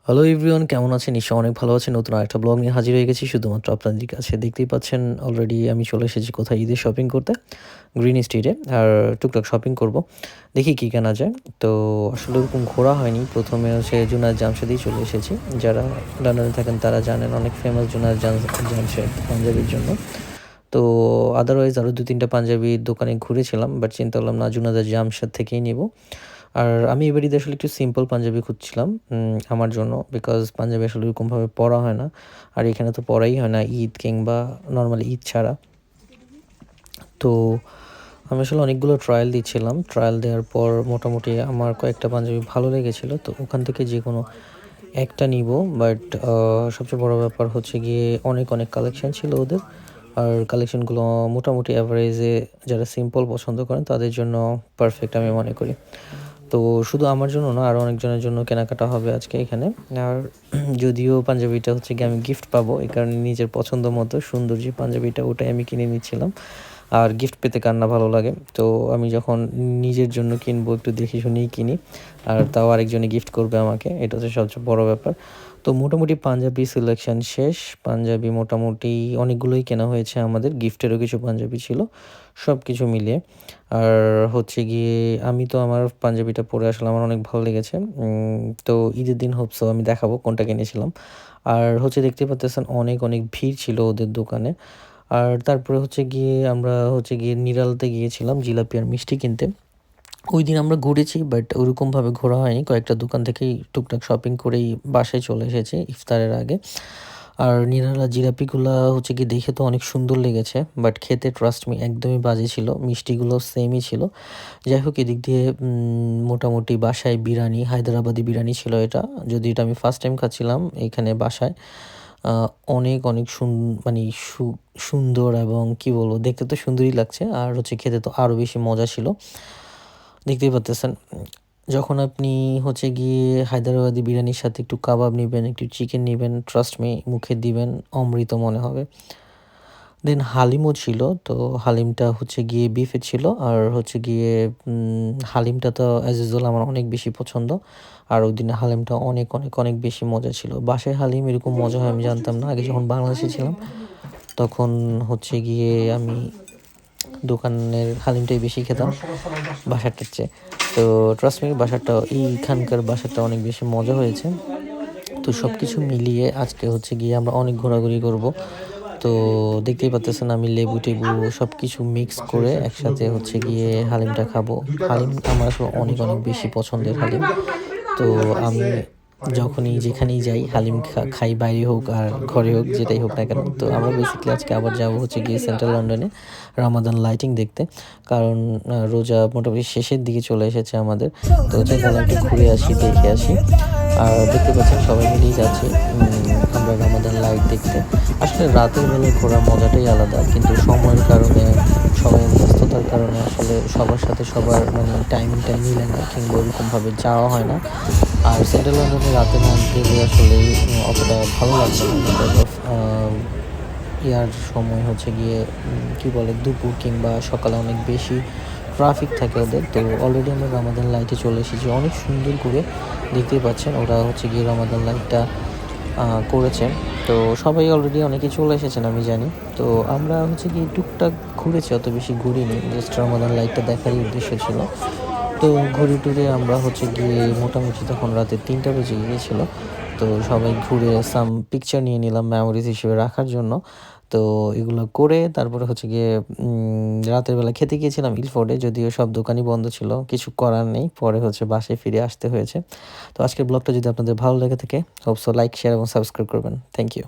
Hello everyone, কেমন আছেন? নিশ্চয়ই অনেক ভালো আছেন। নতুন আরেকটা ব্লগ নিয়ে হাজির হয়ে গেছি শুধুমাত্র আপনাদের কাছে। দেখতেই পাচ্ছেন অলরেডি আমি চলে এসেছি কোথায়? ঈদের শপিং করতে গ্রিন স্ট্রিটে। আর টুকটাক শপিং করব। দেখি কি কেনা যায়। তো আসলে ওরকম ঘোরা হয়নি। ১ম এ হচ্ছে জুনায়েদ জামশেদেই চলে এসেছি। যারা লন্ডনে থাকেন তারা জানেন অনেক ফেমাস জুনায়েদ জামশেদ পাঞ্জাবির জন্য। তো আদারওয়াইজ আরও ২-৩ টা পাঞ্জাবির দোকানে ঘুরেছিলাম। বাট চিন্তা করলাম না জুনায়েদ জামশেদ থেকেই নিবো। আর আমি এবার ঈদে আসলে একটু সিম্পল পাঞ্জাবি খুঁজছিলাম আমার জন্য। বিকজ পাঞ্জাবি আসলে ওরকমভাবে পরা হয় না। আর এখানে তো পরাই হয় না ঈদ কিংবা নরমালি ঈদ ছাড়া। তো আমি আসলে অনেকগুলো ট্রায়াল দিচ্ছিলাম। ট্রায়াল দেওয়ার পর মোটামুটি আমার কয়েকটা পাঞ্জাবি ভালো লেগেছিল। তো ওখান থেকে যেকোনো একটা নিবো। বাট সবচেয়ে বড় ব্যাপার হচ্ছে গিয়ে অনেক কালেকশন ছিল ওদের। আর কালেকশনগুলো মোটামুটি এভারেজে যারা সিম্পল পছন্দ করেন তাদের জন্য পারফেক্ট আমি মনে করি। তো শুধু আমার জন্য না, আরও অনেকজনের জন্য কেনাকাটা হবে আজকে এখানে। আর যদিও পাঞ্জাবিটা হচ্ছে গিয়ে আমি গিফট পাবো, এই কারণে নিজের পছন্দ মতো সুন্দর যে পাঞ্জাবিটা ওটাই আমি কিনে নিচ্ছিলাম। আর গিফট পেতে কার না ভালো লাগে। তো আমি যখন নিজের জন্য কিনবো একটু দেখে শুনেই কিনি। আর তাও আরেকজনে গিফট করবে আমাকে। এটা হচ্ছে সবচেয়ে বড় ব্যাপার। তো মোটামুটি পাঞ্জাবি সিলেকশন শেষ। পাঞ্জাবি মোটামুটি অনেকগুলোই কেনা হয়েছে আমাদের। গিফটেরও কিছু পাঞ্জাবি ছিল। সবকিছু মিলিয়ে। আর হচ্ছে গিয়ে আমি তো আমার পাঞ্জাবিটা পরে আসলে আমার অনেক ভালো লেগেছে। তো ঈদের দিন হোপ সো আমি দেখাবো কোনটা কিনেছিলাম। আর হচ্ছে দেখতেই পারতেছেন অনেক ভিড় ছিল ওদের দোকানে। আর তারপরে হচ্ছে গিয়ে আমরা হচ্ছে গিয়ে নিরালাতে গিয়েছিলাম জিলাপি আর মিষ্টি কিনতে। ওইদিন আমরা ঘুরেছি বাট ওরকমভাবে ঘোরা হয়নি। কয়েকটা দোকান থেকেই টুকটাক শপিং করেই বাসায় চলে এসেছি ইফতারের আগে। আর নিরালা জিলাপিগুলা হচ্ছে গিয়ে দেখে তো অনেক সুন্দর লেগেছে। বাট খেতে ট্রাস্ট মি একদমই বাজে ছিল। মিষ্টিগুলো সেমই ছিল। যাই হোক এদিক দিয়ে মোটামুটি বাসায় বিরিয়ানি, হায়দ্রাবাদি বিরিয়ানি ছিল এটা। যদিও এটা আমি ফার্স্ট টাইম খাচ্ছিলাম এইখানে বাসায়। আ অনেক মানে সুন্দর এবং কি বলবো? দেখতে তো সুন্দরই লাগছে। আর হচ্ছে খেতে তো আরও বেশি মজা ছিল। দেখতেই পারতেছেন। যখন আপনি হচ্ছে গিয়ে হায়দ্রাবাদি বিরিয়ানির সাথে একটু কাবাব নিবেন, একটু চিকেন নিবেন, ট্রাস্ট মি মুখে দিবেন অমৃত মনে হবে। দেন হালিমও ছিল। তো হালিমটা হচ্ছে গিয়ে বিফের ছিল। আর হচ্ছে গিয়ে হালিমটা তো অ্যাজ ইউজুয়াল আমার অনেক বেশি পছন্দ। আর ওইদিনের হালিমটা অনেক বেশি মজা ছিল। বাসায় হালিম এরকম মজা হয় আমি জানতাম না। আগে যখন বাংলাদেশে ছিলাম তখন হচ্ছে গিয়ে আমি দোকানের হালিমটাই বেশি খেতাম বাসারটার চেয়ে। তো ট্রাস্ট মি এইখানকার বাসাটা অনেক বেশি মজা হয়েছে। তো সবকিছু মিলিয়ে আজকে হচ্ছে গিয়ে আমরা অনেক ঘোরাঘুরি করব। তো দেখতেই পাচ্তেছেন আমি লেবু-টেবু সবকিছু মিক্স করে একসাথে হচ্ছে গিয়ে হালিমটা খাবো। হালিম আমার আসলে অনেক বেশি পছন্দের হালিম। তো আমি যখনই যেখানেই যাই হালিম খাই, বাইরে হোক আর ঘরে হোক যেটাই হোক না কেন। তো আমরা বেসিক্যালি আজকে আবার যাবো হচ্ছে গিয়ে সেন্ট্রাল লন্ডনে রামাদান লাইটিং দেখতে। কারণ রোজা মোটামুটি শেষের দিকে চলে এসেছে আমাদের। তো চিন্তা করলাম একটু ঘুরে আসি, দেখে আসি। আর দেখতে পাচ্ছেন সবাই মিলেই যাচ্ছি আমরা রামাদান লাইট দেখতে। আসলে রাতের বেলায় ঘোরার মজাটাই আলাদা। কিন্তু সময়ের কারণে, সবাই ব্যস্ততার কারণে আসলে সবার সাথে সবার মানে টাইমিংটা মিলে না কিংবা ওরকমভাবে যাওয়া হয় না। আর সেন্ট্রাল লন্ডনে রাতে না গেলে আসলে অতটা ভালো লাগবে না। বিকজ অফ ইয়ার সময় হচ্ছে গিয়ে কি বলে দুপুর কিংবা সকালে অনেক বেশি ট্রাফিক থাকে ওদের। তো অলরেডি আমরা রামাদান লাইটে চলে এসেছি অনেক সুন্দর করে। দেখতেই পাচ্ছেন ওরা হচ্ছে গিয়ে রামাদান লাইটটা করেছে। তো সবাই অলরেডি অনেকেই চলে এসেছেন আমি জানি। তো আমরা হচ্ছে গিয়ে টুকটাক ঘুরেছি, অত বেশি ঘুরিনি। জাস্ট রামাদান লাইটটা দেখারই উদ্দেশ্য ছিল। তো ঘুরে টুরে আমরা হচ্ছে গিয়ে মোটামুটি তখন রাতে ৩টা বেজে গিয়েছিল। তো সবাই ঘুরে সাম পিকচার নিয়ে নিলাম মেমোরিজ হিসেবে রাখার জন্য। তো এগুলো করে তারপরে হচ্ছে গিয়ে রাতের বেলা খেতে গিয়েছিলাম ইলফোর্ডে। যদিও সব দোকানই বন্ধ ছিল। কিছু করার নেই। পরে হচ্ছে বাসায় ফিরে আসতে হয়েছে। তো আজকের ব্লগটা যদি আপনাদের ভালো লেগে থাকে হোপ সো লাইক, শেয়ার এবং সাবস্ক্রাইব করবেন। Thank you.